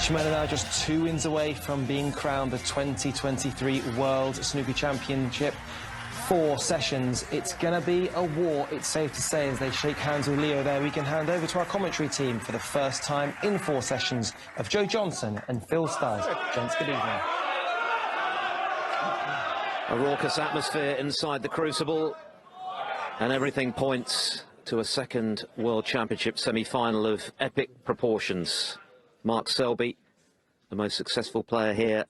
British men are now just 2 wins away from being crowned the 2023 World Snooker Championship. 4 sessions. It's going to be a war, it's safe to say, as they shake hands with Leo there. We can hand over to our commentary team for the first time in 4 sessions of Joe Johnson and Phil Stiles. Gents, good evening. A raucous atmosphere inside the Crucible, and everything points to a second World Championship semi-final of epic proportions. Mark Selby, the most successful player here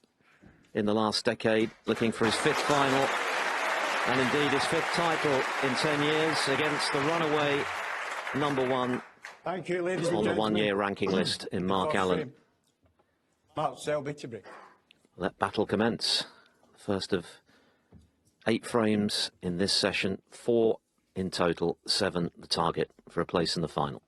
in the last decade, looking for his 5th final, and indeed his 5th title in 10 years against the runaway #1 Thank you, ladies and on the gentlemen. one-year ranking list in Mark Allen. Mark Selby to break. Let battle commence. First of 8 frames in this session, 4 in total, 7 the target for a place in the final.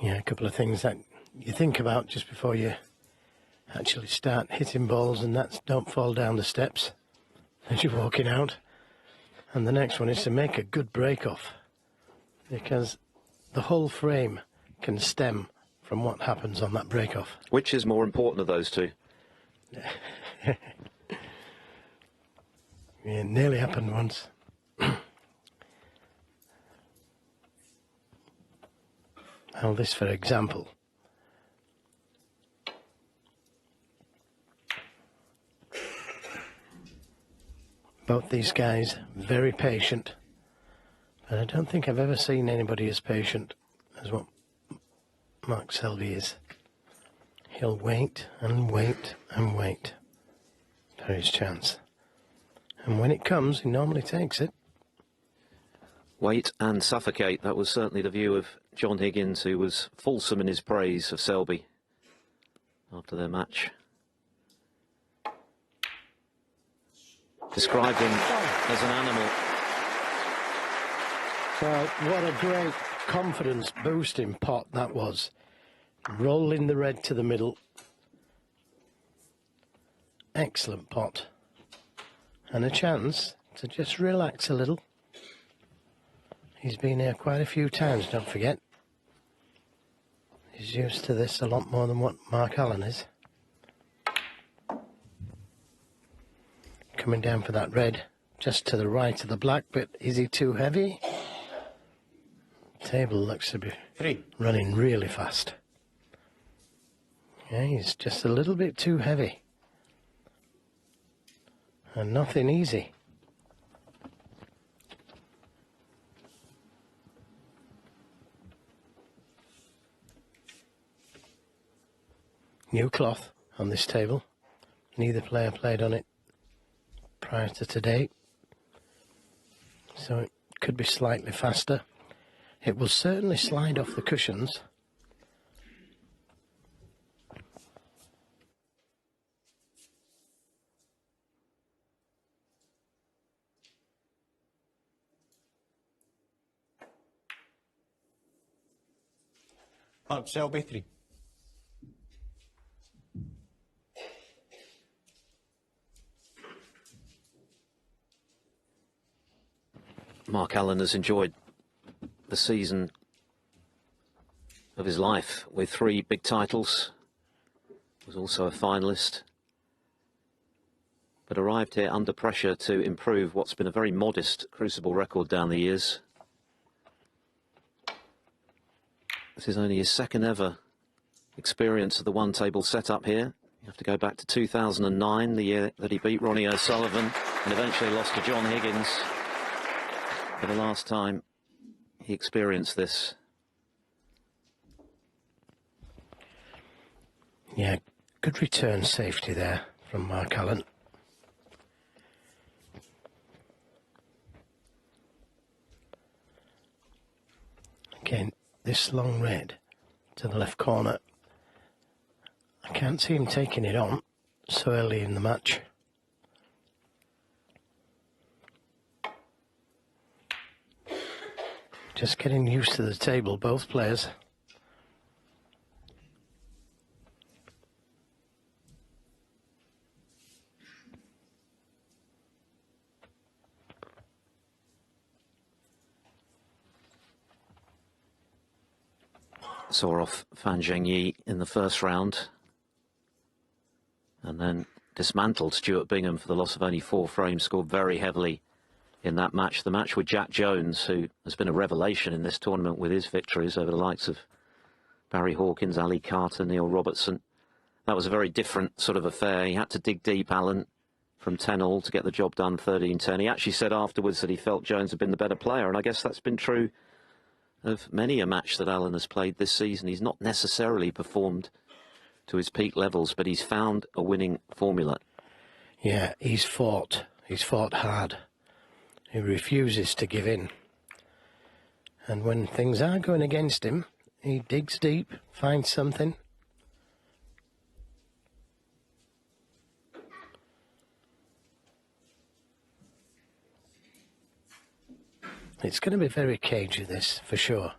Yeah, a couple of things that you think about just before you actually start hitting balls, and that's don't fall down the steps as you're walking out. And the next one is to make a good break off, because the whole frame can stem from what happens on that break off. Which is more important of those two? It nearly happened once. Now this, for example. Both these guys very patient, but I don't think I've ever seen anybody as patient as what Mark Selby is. He'll wait and wait and wait for his chance, and when it comes, he normally takes it. Wait and suffocate. That was certainly the view of John Higgins, who was fulsome in his praise of Selby after their match. Described him as an animal. So what a great confidence boosting pot that was. Rolling the red to the middle. Excellent pot. And a chance to just relax a little. He's been here quite a few times, don't forget. He's used to this a lot more than what Mark Allen is. Coming down for that red, just to the right of the black, but is he too heavy? Table looks to be running really fast. Yeah, he's just a little bit too heavy. And nothing easy. New cloth on this table. Neither player played on it prior to today, so it could be slightly faster. It will certainly slide off the cushions. Mark Selby 3. Mark Allen has enjoyed the season of his life with 3 big titles. Was also a finalist, but arrived here under pressure to improve what's been a very modest Crucible record down the years. This is only his 2nd ever experience of the one-table setup here. You have to go back to 2009, the year that he beat Ronnie O'Sullivan and eventually lost to John Higgins. For the last time he experienced this. Yeah, good return safety there from Mark Allen. Again, this long red to the left corner. I can't see him taking it on so early in the match. Just getting used to the table, both players. saw off Fan Zhengyi in the first round and then dismantled Stuart Bingham for the loss of only 4 frames, scored very heavily in that match. The match with Jack Jones, who has been a revelation in this tournament with his victories over the likes of Barry Hawkins, Ali Carter, Neil Robertson. That was a very different sort of affair. He had to dig deep, Alan, from 10-all to get the job done, 13-10. He actually said afterwards that he felt Jones had been the better player, and I guess that's been true of many a match that Alan has played this season. He's not necessarily performed to his peak levels, but he's found a winning formula. Yeah, he's fought hard. He refuses to give in. And when things are going against him, he digs deep, finds something. It's going to be very cagey, this, for sure.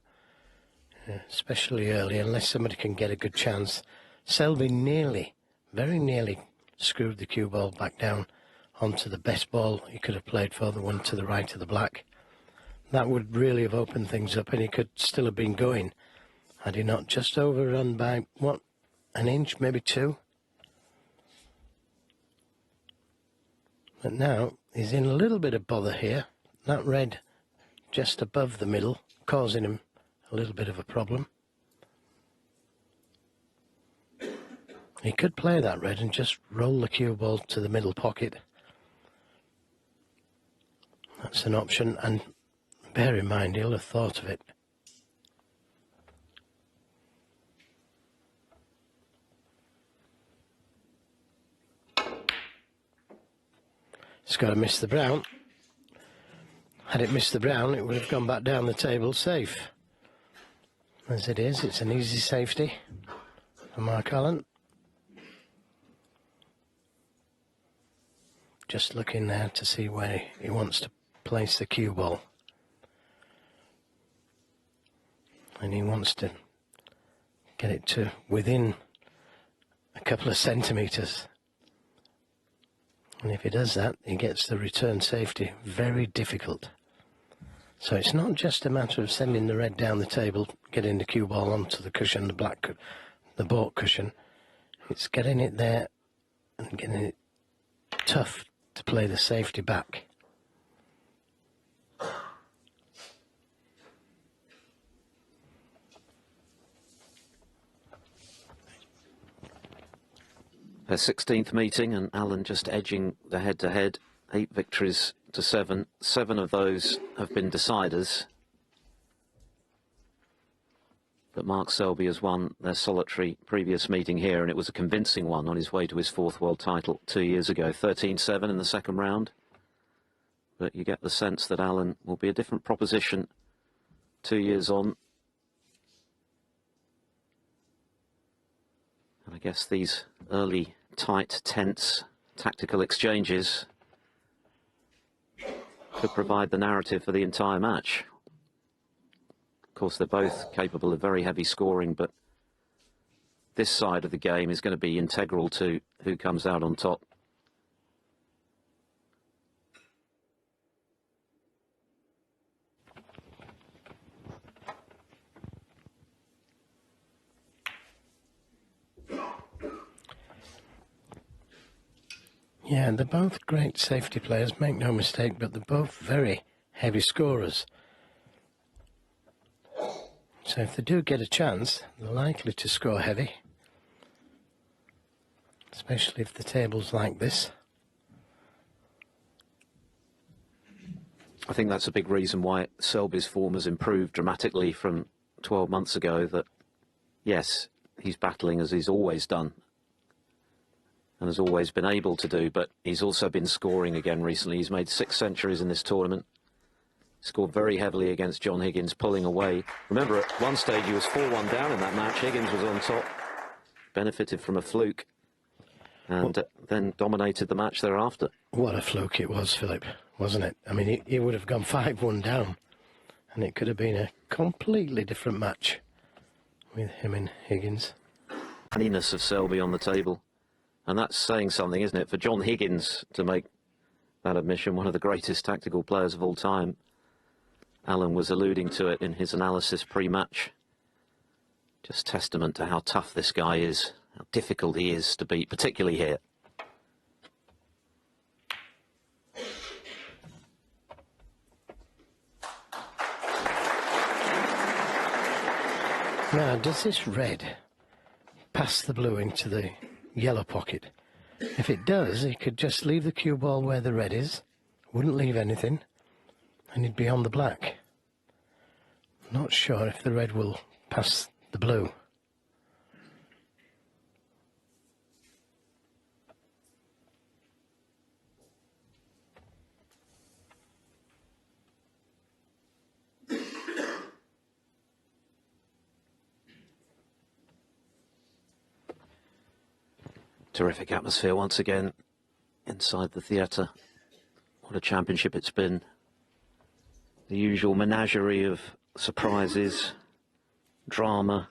Especially early, unless somebody can get a good chance. Selby nearly, very nearly, screwed the cue ball back down onto the best ball he could have played for, the one to the right of the black. That would really have opened things up, and he could still have been going had he not just overrun by, what, an inch, maybe 2? But now he's in a little bit of bother here. That red just above the middle, causing him a little bit of a problem. He could play that red and just roll the cue ball to the middle pocket. That's an option, and bear in mind, he'll have thought of it. It's got to miss the brown. Had it missed the brown, it would have gone back down the table safe. As it is, it's an easy safety for Mark Allen. Just looking there to see where he wants to place the cue ball. And he wants to get it to within a couple of centimetres. And if he does that, he gets the return safety very difficult. So it's not just a matter of sending the red down the table, getting the cue ball onto the cushion, the baulk cushion. It's getting it there and getting it tough to play the safety back. Her 16th meeting, and Allen just edging the head-to-head. 8 victories to 7. 7 of those have been deciders. But Mark Selby has won their solitary previous meeting here, and it was a convincing one on his way to his 4th world title 2 years ago. 13-7 in the second round. But you get the sense that Allen will be a different proposition 2 years on. And I guess these early, tight, tense, tactical exchanges could provide the narrative for the entire match. Of course, they're both capable of very heavy scoring, but this side of the game is going to be integral to who comes out on top. Yeah, they're both great safety players, make no mistake, but they're both very heavy scorers. So if they do get a chance, they're likely to score heavy, especially if the table's like this. I think that's a big reason why Selby's form has improved dramatically from 12 months ago, that, yes, he's battling as he's always done and has always been able to do, but he's also been scoring again recently. He's made 6 centuries in this tournament. Scored very heavily against John Higgins, pulling away. Remember, at one stage he was 4-1 down in that match. Higgins was on top, benefited from a fluke, and then dominated the match thereafter. What a fluke it was, Philip, wasn't it? I mean, he would have gone 5-1 down, and it could have been a completely different match with him and Higgins. Honeyness of Selby on the table. And that's saying something, isn't it? For John Higgins to make that admission, one of the greatest tactical players of all time. Alan was alluding to it in his analysis pre-match. Just testament to how tough this guy is, how difficult he is to beat, particularly here. Now, does this red pass the blue into the yellow pocket? If it does, he could just leave the cue ball where the red is, wouldn't leave anything, and he'd be on the black. Not sure if the red will pass the blue. Terrific atmosphere once again inside the theatre. What a championship it's been. The usual menagerie of surprises, drama,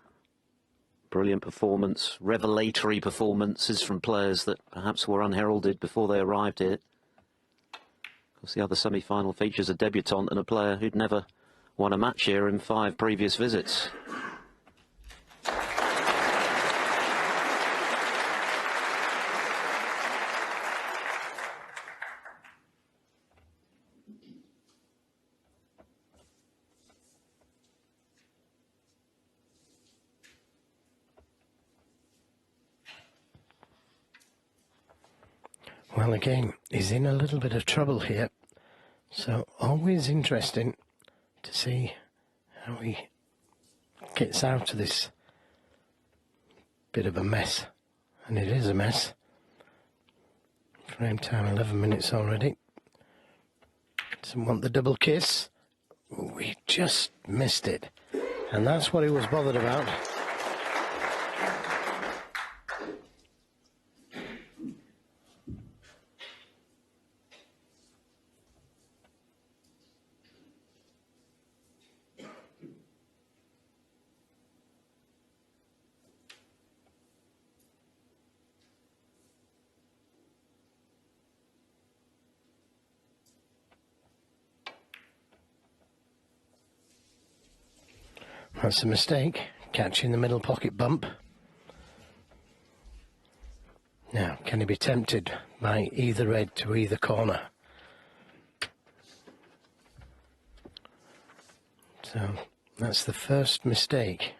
brilliant performance, revelatory performances from players that perhaps were unheralded before they arrived here. Of course, the other semi-final features a debutant and a player who'd never won a match here in 5 previous visits. Well, again, he's in a little bit of trouble here, so always interesting to see how he gets out of this bit of a mess, and it is a mess. Frame time 11 minutes already. Doesn't want the double kiss. We just missed it, and that's what he was bothered about. That's a mistake, catching the middle pocket bump. Now, can he be tempted by either red to either corner? So, that's the first mistake.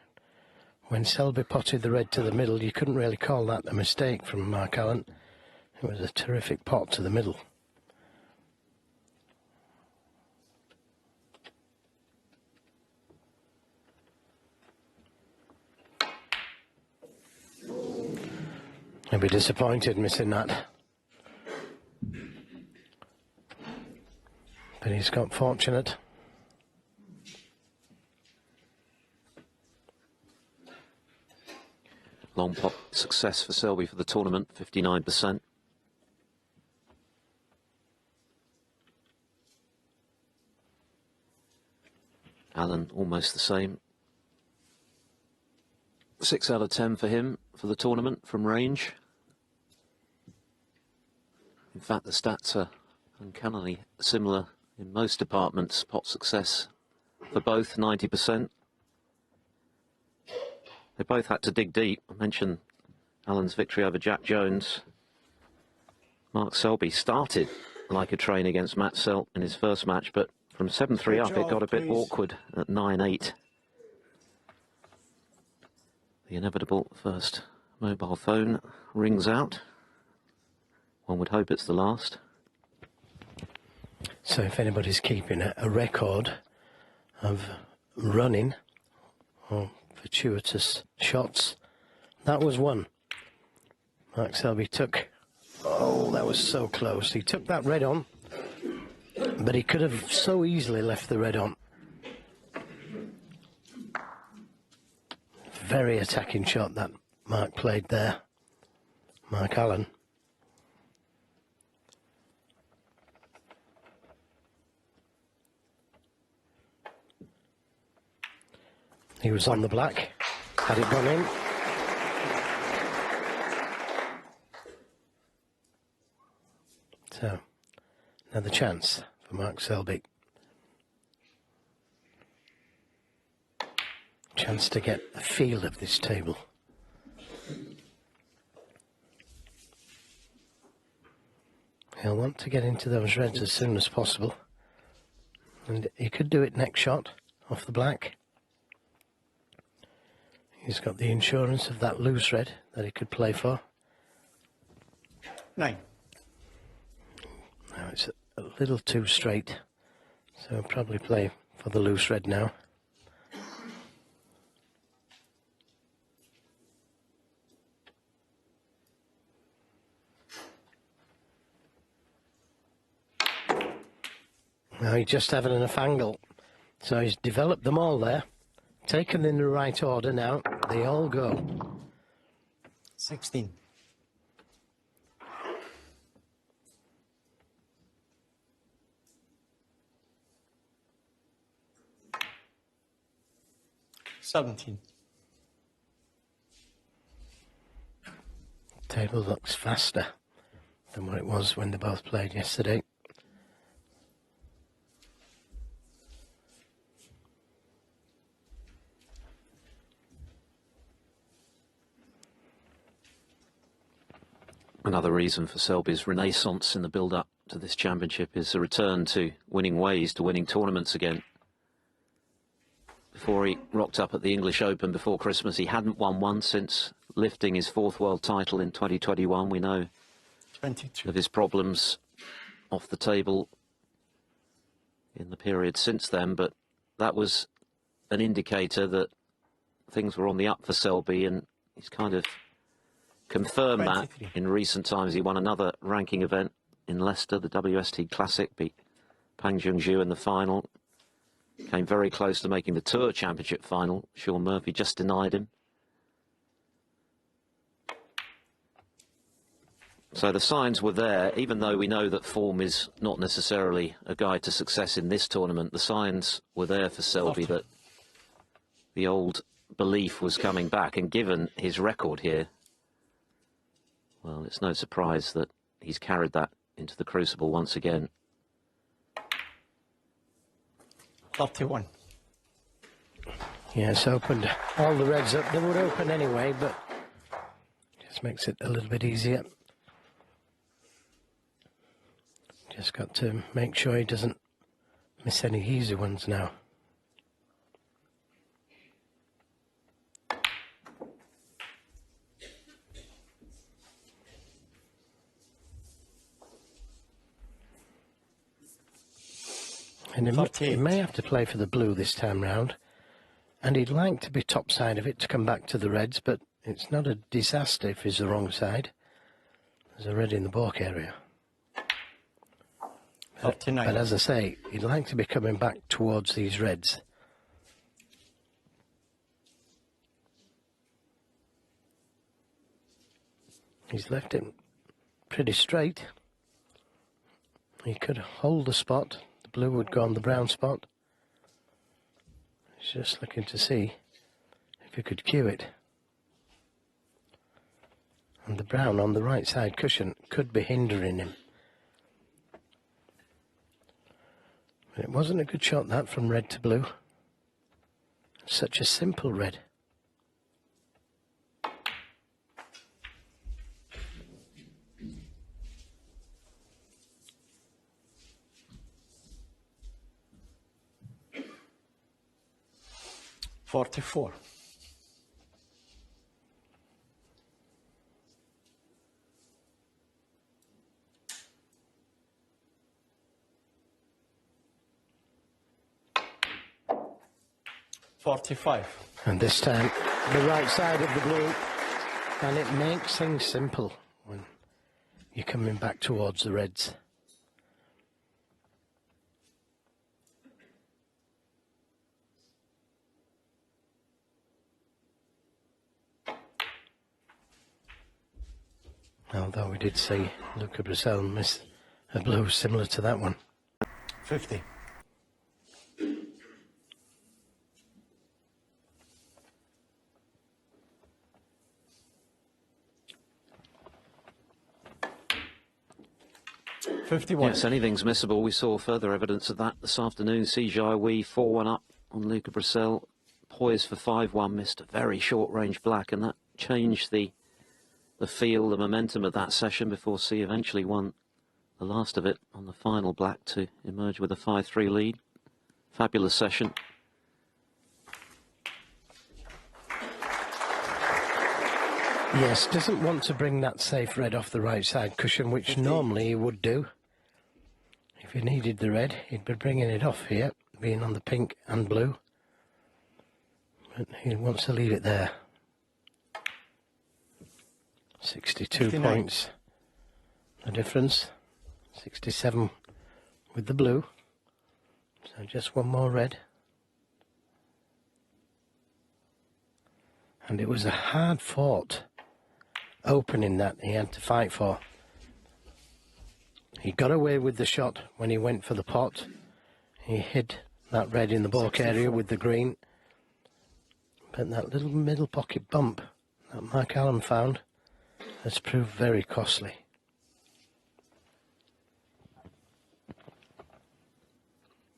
When Selby potted the red to the middle, you couldn't really call that a mistake from Mark Allen. It was a terrific pot to the middle. He'll be disappointed missing that. But he's got fortunate. Long pot success for Selby for the tournament, 59%. Allen almost the same. 6 out of 10 for him for the tournament from range. In fact, the stats are uncannily similar in most departments. Pot success for both, 90%. They both had to dig deep. I mentioned Allen's victory over Jack Jones. Mark Selby started like a train against Matt Selt in his first match, but from 7-3 up, it got a bit awkward at 9-8. The inevitable first mobile phone rings out. One would hope it's the last. So if anybody's keeping a record of running or fortuitous shots, that was one. Mark Selby took, oh, that was so close. He took that red on, but he could have so easily left the red on. Very attacking shot that Mark played there, Mark Allen. He was on the black, had it gone in. So, another chance for Mark Selby. chance to get a feel of this table. He'll want to get into those reds as soon as possible. And he could do it next shot off the black. He's got the insurance of that loose red that he could play for. 9. Now it's a little too straight, so he'll probably play for the loose red now. Now he's just having enough angle, so he's developed them all there, taken in the right order. Now they all go. 16. 17. Table looks faster than what it was when they both played yesterday. Another reason for Selby's renaissance in the build-up to this championship is a return to winning ways, to winning tournaments again. Before he rocked up at the English Open before Christmas, he hadn't won one since lifting his 4th world title in 2021. We know 22. of his problems off the table in the period since then, but that was an indicator that things were on the up for Selby, and he's kind of confirmed 23. that in recent times. He won another ranking event in Leicester, the WST Classic, beat Pang Junju in the final. Came very close to making the Tour Championship final. Sean Murphy just denied him. So the signs were there, even though we know that form is not necessarily a guide to success in this tournament. The signs were there for Selby that the old belief was coming back, and given his record here, well, it's no surprise that he's carried that into the crucible once again. 31. Yeah, it's opened all the reds up. They would open anyway, but just makes it a little bit easier. Just got to make sure he doesn't miss any easy ones now. And he may have to play for the blue this time round. And he'd like to be top side of it to come back to the reds, but it's not a disaster if he's the wrong side. There's a red in the balk area. 39. But as I say, he'd like to be coming back towards these reds. He's left it pretty straight. He could hold the spot. The blue would go on the brown spot. He's just looking to see if he could cue it. And the brown on the right side cushion could be hindering him. But it wasn't a good shot, that, from red to blue. Such a simple red. .44. .45. And this time, the right side of the blue. And it makes things simple when you're coming back towards the reds. Although we did see Luca Bracel miss a blue similar to that one. 50. .51. Yes, anything's missable. We saw further evidence of that this afternoon. Sijai Wee 4-1 up on Luca Bracel. poised for 5-1, missed a very short-range black, and that changed the feel, the momentum of that session before C eventually won the last of it on the final black to emerge with a 5-3 lead. Fabulous session. Yes, doesn't want to bring that safe red off the right side cushion, which normally he would do. If he needed the red, he'd be bringing it off here, being on the pink and blue. But he wants to leave it there. 62 59. points, the difference. 67 with the blue. So just one more red. And it was a hard fought opening that he had to fight for. He got away with the shot when he went for the pot. He hid that red in the baulk area with the green. But that little middle pocket bump that Mark Allen found has proved very costly.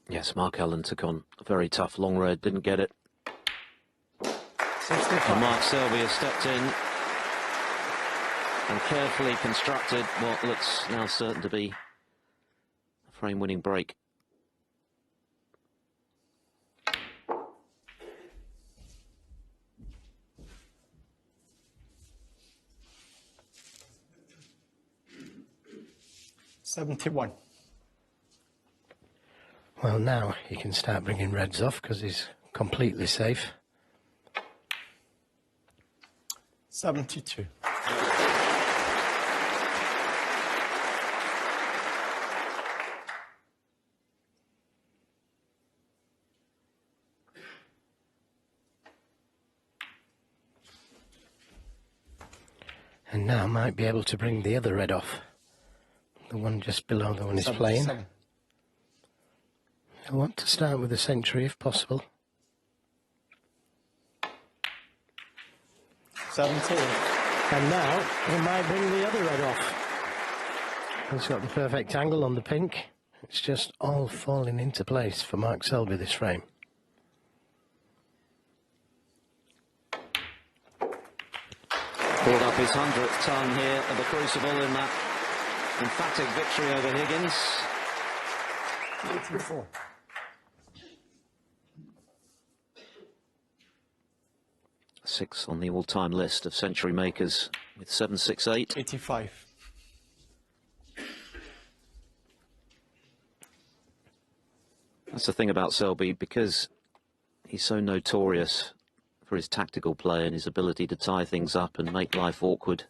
Yes, Mark Allen took on a very tough long red, didn't get it. 65. And Mark Selby has stepped in and carefully constructed what looks now certain to be a frame-winning break. $71. Well, now he can start bringing reds off because he's completely safe. 72. And now might be able to bring the other red off. The one just below the one he's playing. 77. I want to start with a century if possible. 78. And now he might bring the other red off. He's got the perfect angle on the pink. It's just all falling into place for Mark Selby this frame. Brought up his 100th ton here at the Crucible in that emphatic victory over Higgins. 84. Sixth on the all-time list of century makers with 768. 85. That's the thing about Selby, because he's so notorious for his tactical play and his ability to tie things up and make life awkward.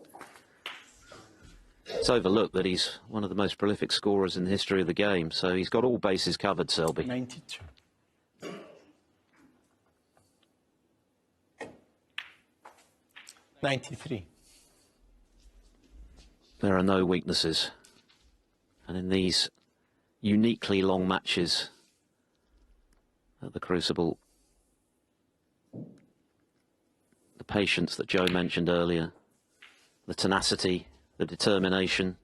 It's overlooked that he's one of the most prolific scorers in the history of the game, so he's got all bases covered, Selby. 92. $93. There are no weaknesses. And in these uniquely long matches at the Crucible, the patience that Joe mentioned earlier, the tenacity, the determination,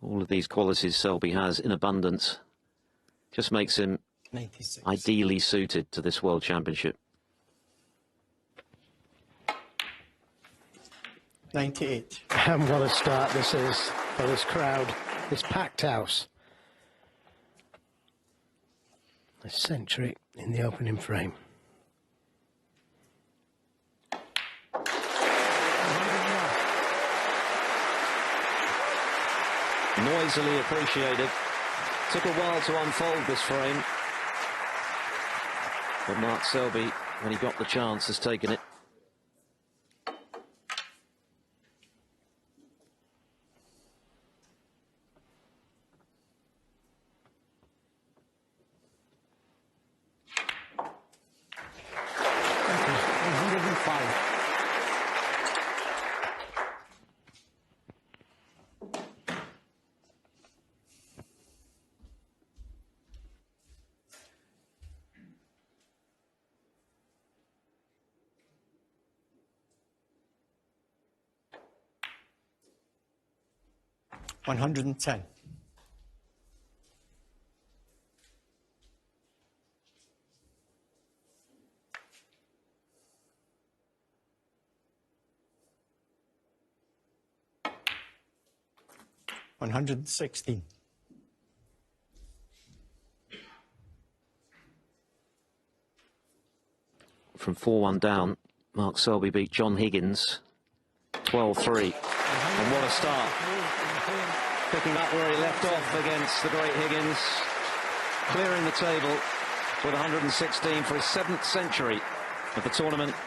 all of these qualities Selby has in abundance, just makes him 96. ideally suited to this World Championship. 98. And what a start this is for this crowd, this packed house. A century in the opening frame. Noisily appreciated. Took a while to unfold this frame, but Mark Selby, when he got the chance, has taken it. $110. 116. From 4-1 down, Mark Selby beat John Higgins 12-3. And what a start. Picking up where he left off against the great Higgins. Clearing the table with 116 for his 7th century of the tournament.